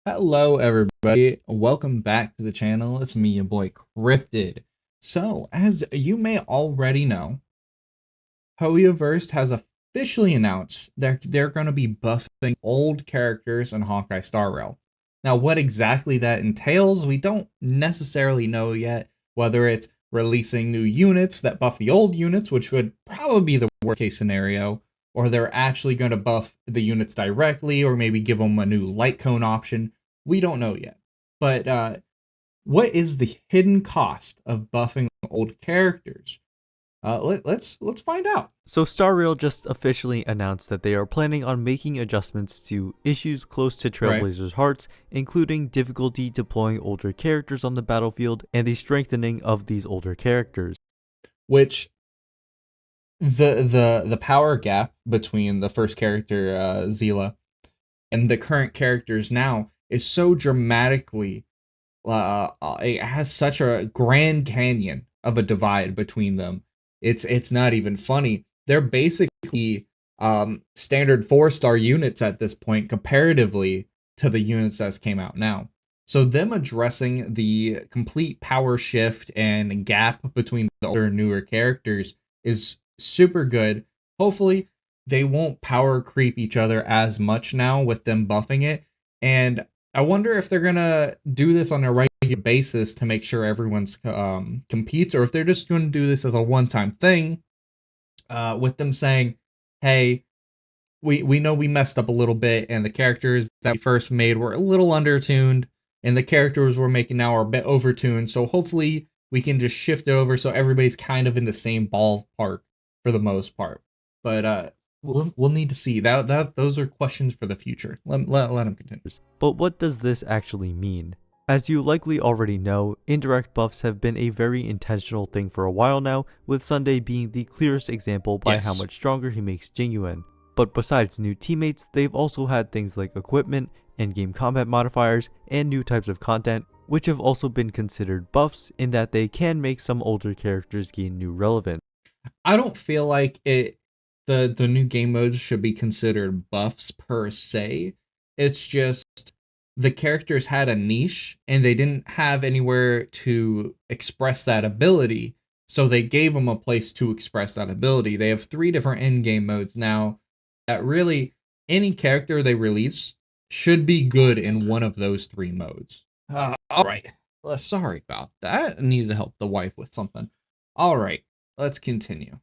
Hello, everybody. Welcome back to the channel. It's me, your boy Cryptid. So, as you may already know, Hoyoverse has officially announced that they're going to be buffing old characters in Honkai Star Rail. Now, what exactly that entails, we don't necessarily know yet. Whether it's releasing new units that buff the old units, which would probably be the worst case scenario, or they're actually going to buff the units directly, or maybe give them a new light cone option. We don't know yet. But what is the hidden cost of buffing old characters? Let's find out. So Star Rail just officially announced that they are planning on making adjustments to issues close to Right. Trailblazers' hearts, including difficulty deploying older characters on the battlefield and the strengthening of these older characters. Which the power gap between the first character Zila and the current characters now is so dramatically it has such a grand canyon of a divide between them. It's not even funny. They're basically standard 4-star units at this point comparatively to the units that came out now. So them addressing the complete power shift and gap between the older and newer characters is super good. Hopefully they won't power creep each other as much now with them buffing it. And I wonder if they're gonna do this on a regular basis to make sure everyone's competes, or if they're just going to do this as a one-time thing, with them saying, "Hey, we know we messed up a little bit, and the characters that we first made were a little undertuned, and the characters we're making now are a bit overtuned. So hopefully we can just shift it over so everybody's kind of in the same ballpark for the most part." But we'll need to see that those are questions for the future. Let them continue. But what does this actually mean? As you likely already know, indirect buffs have been a very intentional thing for a while now, with Sunday being the clearest example by how Yes. much stronger he makes Genuine. But besides new teammates, they've also had things like equipment, endgame combat modifiers, and new types of content, which have also been considered buffs in that they can make some older characters gain new relevance. I don't feel like the new game modes should be considered buffs per se. It's just the characters had a niche and they didn't have anywhere to express that ability, so they gave them a place to express that ability. They have three different end game modes now that really any character they release should be good in one of those three modes. All right. Well, sorry about that. I needed to help the wife with something. All right. Let's continue.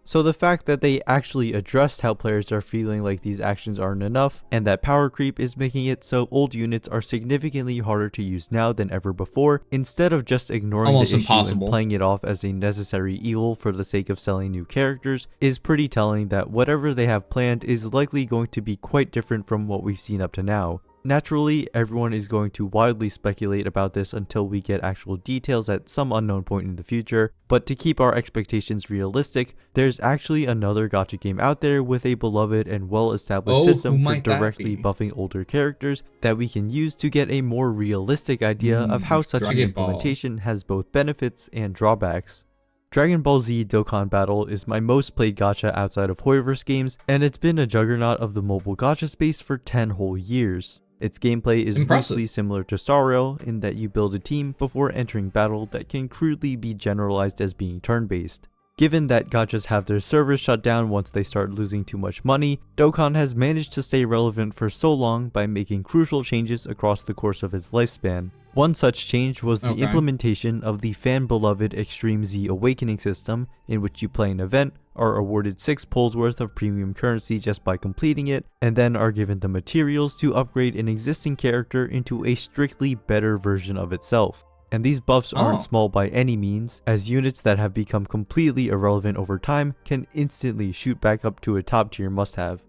So the fact that they actually addressed how players are feeling like these actions aren't enough, and that power creep is making it so old units are significantly harder to use now than ever before, instead of just ignoring Almost the issue and impossible. playing it off as a necessary evil for the sake of selling new characters, is pretty telling that whatever they have planned is likely going to be quite different from what we've seen up to now. Naturally, everyone is going to wildly speculate about this until we get actual details at some unknown point in the future, but to keep our expectations realistic, there's actually another gacha game out there with a beloved and well-established Oh, who system for might that directly be? buffing older characters that we can use to get a more realistic idea of how such an Dragon Ball. implementation has both benefits and drawbacks. Dragon Ball Z Dokkan Battle is my most played gacha outside of Hoyoverse games, and it's been a juggernaut of the mobile gacha space for 10 whole years. Its gameplay is Impressive. loosely similar to Star Rail in that you build a team before entering battle that can crudely be generalized as being turn-based. Given that gachas have their servers shut down once they start losing too much money, Dokkan has managed to stay relevant for so long by making crucial changes across the course of its lifespan. One such change was the implementation of the fan-beloved Extreme Z Awakening system, in which you play an event, are awarded 6 pulls worth of premium currency just by completing it, and then are given the materials to upgrade an existing character into a strictly better version of itself. And these buffs aren't small by any means, as units that have become completely irrelevant over time can instantly shoot back up to a top tier must-have.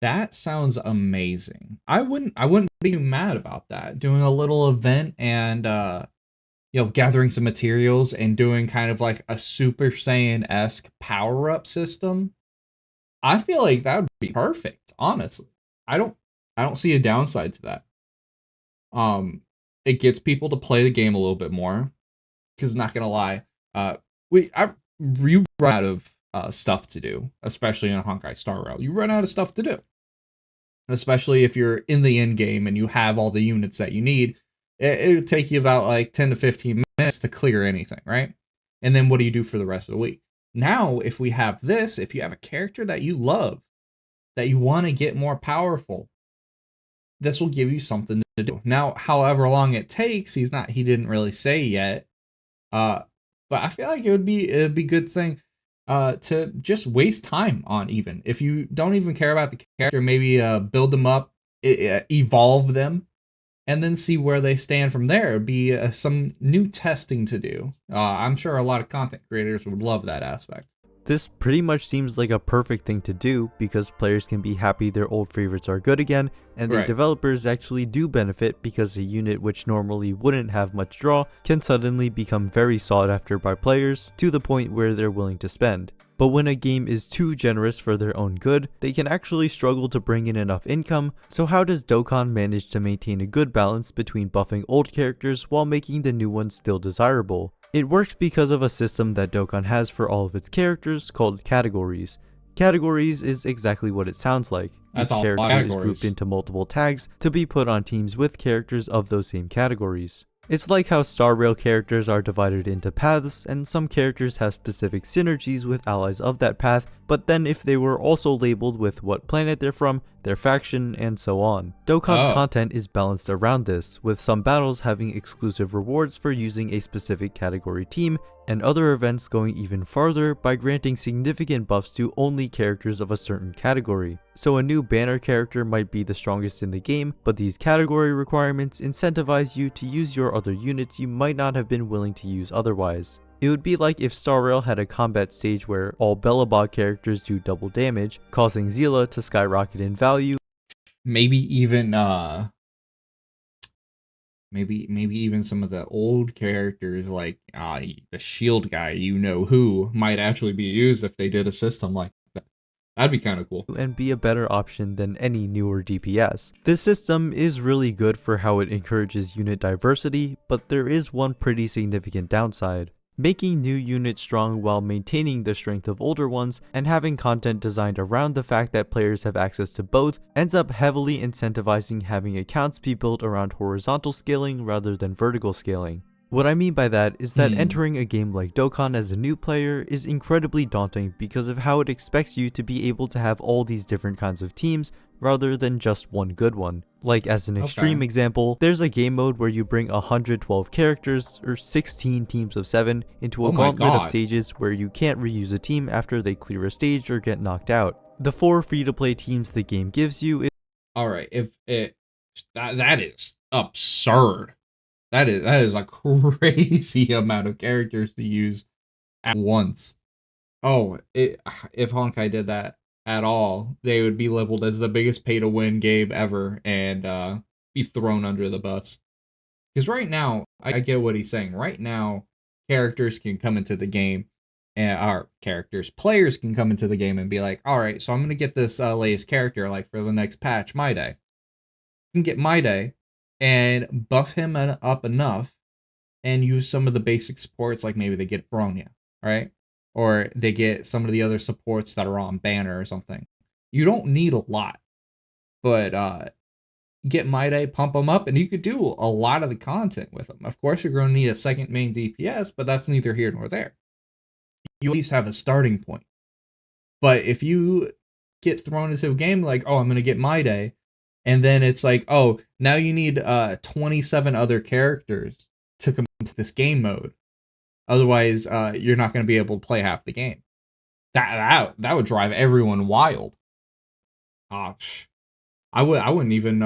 That sounds amazing. I wouldn't be mad about that. Doing a little event and gathering some materials and doing kind of like a Super Saiyan-esque power-up system. I feel like that would be perfect, honestly. I don't I don't see a downside to that. It gets people to play the game a little bit more, because not gonna lie, you run out of stuff to do, especially in Honkai Star Rail. You run out of stuff to do. especially if you're in the end game and you have all the units that you need. It would take you about like 10 to 15 minutes to clear anything, right? And then what do you do for the rest of the week? Now, if we have this, if you have a character that you love, that you want to get more powerful, this will give you something to do. Now, however long it takes, he didn't really say yet. Uh, but I feel like it'd be a good thing to just waste time on, even if you don't even care about the character, maybe build them up, evolve them, and then see where they stand from there. It'd be some new testing to do. I'm sure a lot of content creators would love that aspect. This pretty much seems like a perfect thing to do because players can be happy their old favorites are good again, and the Right. developers actually do benefit because a unit which normally wouldn't have much draw can suddenly become very sought after by players to the point where they're willing to spend. But when a game is too generous for their own good, they can actually struggle to bring in enough income. So how does Dokkan manage to maintain a good balance between buffing old characters while making the new ones still desirable? It works because of a system that Dokkan has for all of its characters called categories. Categories is exactly what it sounds like. That's Each all character is categories. grouped into multiple tags to be put on teams with characters of those same categories. It's like how Star Rail characters are divided into paths, and some characters have specific synergies with allies of that path, but then if they were also labeled with what planet they're from, their faction, and so on. Dokkan's content is balanced around this, with some battles having exclusive rewards for using a specific category team, and other events going even farther by granting significant buffs to only characters of a certain category. So a new banner character might be the strongest in the game, but these category requirements incentivize you to use your other units you might not have been willing to use otherwise. It would be like if Star Rail had a combat stage where all Belobog characters do double damage, causing Zila to skyrocket in value. Maybe even maybe even some of the old characters like the shield guy, who might actually be used if they did a system like that. That'd be kind of cool. And be a better option than any newer DPS. This system is really good for how it encourages unit diversity, but there is one pretty significant downside. Making new units strong while maintaining the strength of older ones and having content designed around the fact that players have access to both ends up heavily incentivizing having accounts be built around horizontal scaling rather than vertical scaling. What I mean by that is that entering a game like Dokkan as a new player is incredibly daunting because of how it expects you to be able to have all these different kinds of teams rather than just one good one. Like as an extreme example, there's a game mode where you bring 112 characters or 16 teams of 7 into a gauntlet of stages where you can't reuse a team after they clear a stage or get knocked out. The 4 free-to-play teams the game gives you is Alright, that is absurd. That is a crazy amount of characters to use at once. If Honkai did that at all, they would be labeled as the biggest pay-to-win game ever and be thrown under the bus. Because right now, I get what he's saying. Right now, characters can come into the game, and players can come into the game and be like, all right, so I'm going to get this latest character, like for the next patch, My Day. You can get My Day and buff him up enough and use some of the basic supports, like maybe they get Bronya, right? Or they get some of the other supports that are on banner or something. You don't need a lot, but get My Day, pump them up, and you could do a lot of the content with them. Of course, you're going to need a second main DPS, but that's neither here nor there. You at least have a starting point. But if you get thrown into a game like, oh, I'm going to get My Day, and then it's like, oh, now you need 27 other characters to complete this game mode. Otherwise, you're not going to be able to play half the game. That would drive everyone wild. I wouldn't even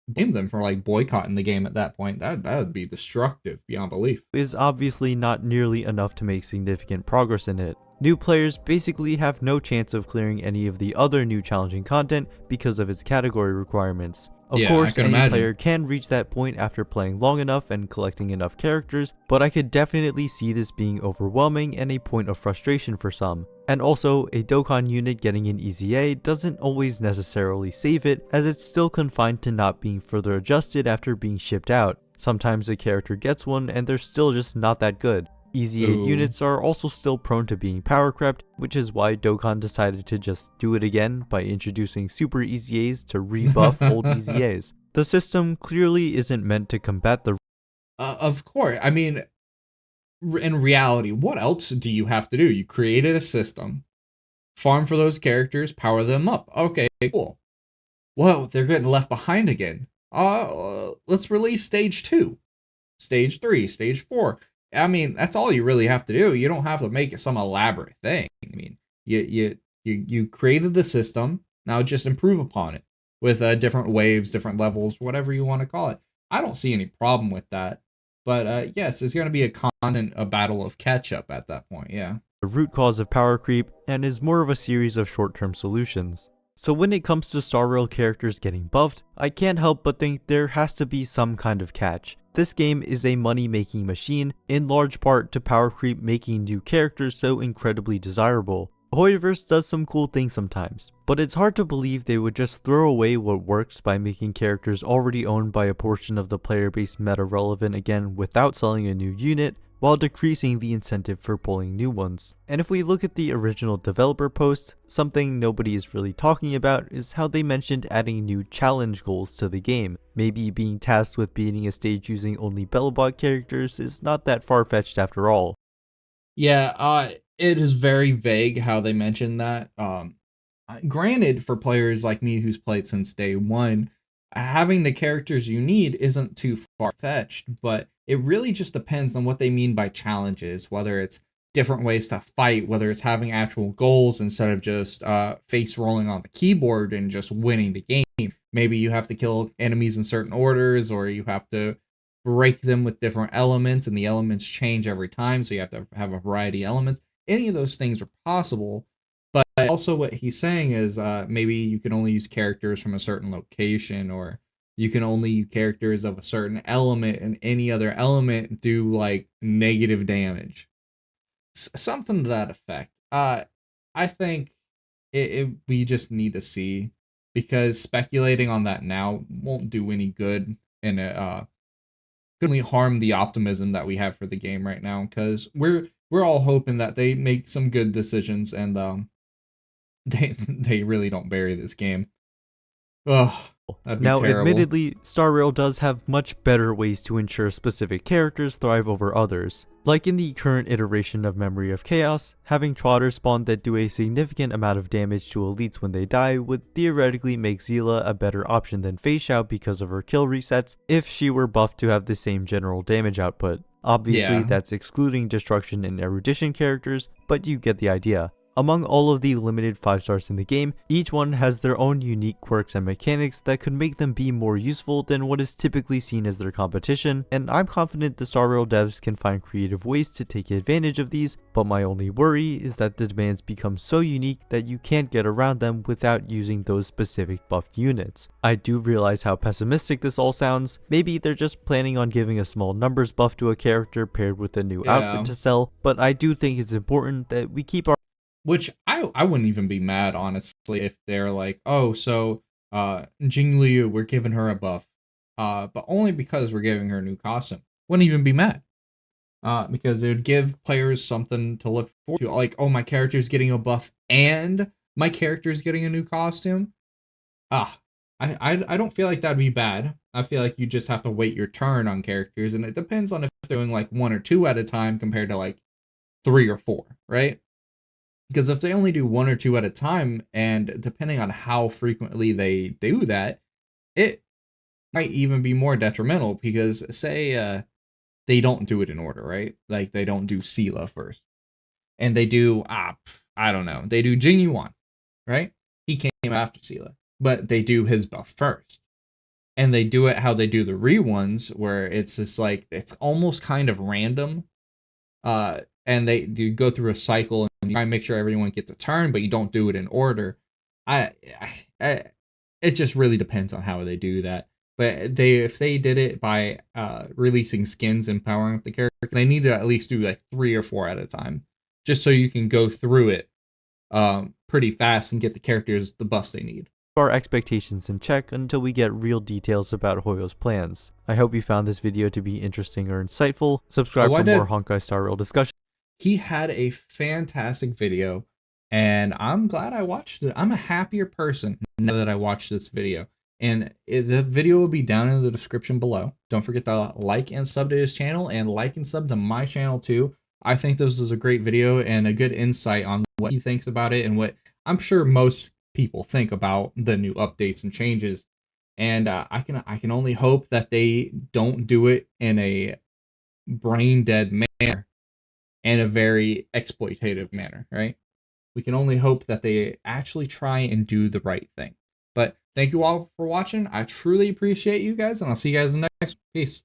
blame them for like boycotting the game at that point. That would be destructive beyond belief. Is obviously not nearly enough to make significant progress in it. New players basically have no chance of clearing any of the other new challenging content because of its category requirements. Of course, any player can reach that point after playing long enough and collecting enough characters, but I could definitely see this being overwhelming and a point of frustration for some. And also, a Dokkan unit getting an EZA doesn't always necessarily save it, as it's still confined to not being further adjusted after being shipped out. Sometimes a character gets one and they're still just not that good. Easy 8 Ooh. units are also still prone to being power crept, which is why Dokkan decided to just do it again by introducing Super Easy A's to rebuff old Easy A's. The system clearly isn't meant to combat the Of course. I mean, in reality, what else do you have to do? You created a system, farm for those characters, power them up. Okay, cool. Whoa, they're getting left behind again. Let's release stage 2, stage 3, stage 4. I mean, that's all you really have to do. You don't have to make it some elaborate thing. I mean, you created the system. Now just improve upon it with different waves, different levels, whatever you want to call it. I don't see any problem with that. But yes, it's going to be a battle of catch up at that point. Yeah. root cause of power creep and is more of a series of short-term solutions. So when it comes to Star Rail characters getting buffed, I can't help but think there has to be some kind of catch. This game is a money-making machine, in large part to power creep making new characters so incredibly desirable. Hoyoverse does some cool things sometimes, but it's hard to believe they would just throw away what works by making characters already owned by a portion of the player base meta relevant again without selling a new unit, while decreasing the incentive for pulling new ones. And if we look at the original developer post, something nobody is really talking about is how they mentioned adding new challenge goals to the game. Maybe being tasked with beating a stage using only Bellabot characters is not that far-fetched after all. Yeah, it is very vague how they mentioned that. Granted, for players like me who's played since day one, having the characters you need isn't too far fetched, but it really just depends on what they mean by challenges, whether it's different ways to fight, whether it's having actual goals instead of just face rolling on the keyboard and just winning the game. Maybe you have to kill enemies in certain orders, or you have to break them with different elements, and the elements change every time, so you have to have a variety of elements. Any of those things are possible, but also what he's saying is maybe you can only use characters from a certain location, or you can only use characters of a certain element, and any other element do like negative damage. Something to that effect. I think we just need to see, because speculating on that now won't do any good, and it could only harm the optimism that we have for the game right now, because we're all hoping that they make some good decisions, and they really don't bury this game. Ugh, that'd be Now, terrible. admittedly, Star Rail does have much better ways to ensure specific characters thrive over others. Like in the current iteration of Memory of Chaos, having Trotters spawn that do a significant amount of damage to elites when they die would theoretically make Zila a better option than Fei Xiao because of her kill resets if she were buffed to have the same general damage output. Obviously, Yeah. that's excluding Destruction and Erudition characters, but you get the idea. Among all of the limited 5 stars in the game, each one has their own unique quirks and mechanics that could make them be more useful than what is typically seen as their competition, and I'm confident the Star Rail devs can find creative ways to take advantage of these, but my only worry is that the demands become so unique that you can't get around them without using those specific buffed units. I do realize how pessimistic this all sounds. Maybe they're just planning on giving a small numbers buff to a character paired with a new outfit Yeah. to sell, but I do think it's important that we keep our Which I wouldn't even be mad, honestly, if they're like, oh, so Jing Liu, we're giving her a buff, but only because we're giving her a new costume. Wouldn't even be mad, because it would give players something to look forward to. Like, oh, my character's getting a buff and my character's getting a new costume. Ah, I don't feel like that'd be bad. I feel like you just have to wait your turn on characters, and it depends on if they're doing like 1 or 2 at a time compared to like 3 or 4, right? Because if they only do 1 or 2 at a time, and depending on how frequently they do that, it might even be more detrimental. Because say they don't do it in order, right? Like they don't do Sela first, and they do I don't know, they do Jing Yuan, right? He came after Sela, but they do his buff first, and they do it how they do the re ones, where it's just like it's almost kind of random, and they do go through a cycle, and you try and make sure everyone gets a turn, but you don't do it in order. I it just really depends on how they do that. But if they did it by releasing skins and powering up the character, they need to at least do like 3 or 4 at a time, just so you can go through it pretty fast and get the characters the buffs they need. our expectations in check until we get real details about Hoyo's plans. I hope you found this video to be interesting or insightful. Subscribe Oh, I for more did. Honkai Star Rail discussion. He had a fantastic video, and I'm glad I watched it. I'm a happier person now that I watched this video. And the video will be down in the description below. Don't forget to like and sub to his channel, and like and sub to my channel too. I think this was a great video and a good insight on what he thinks about it and what I'm sure most people think about the new updates and changes. And I can only hope that they don't do it in a brain dead manner and a very exploitative manner, right? We can only hope that they actually try and do the right thing. But thank you all for watching. I truly appreciate you guys, and I'll see you guys in the next. Peace.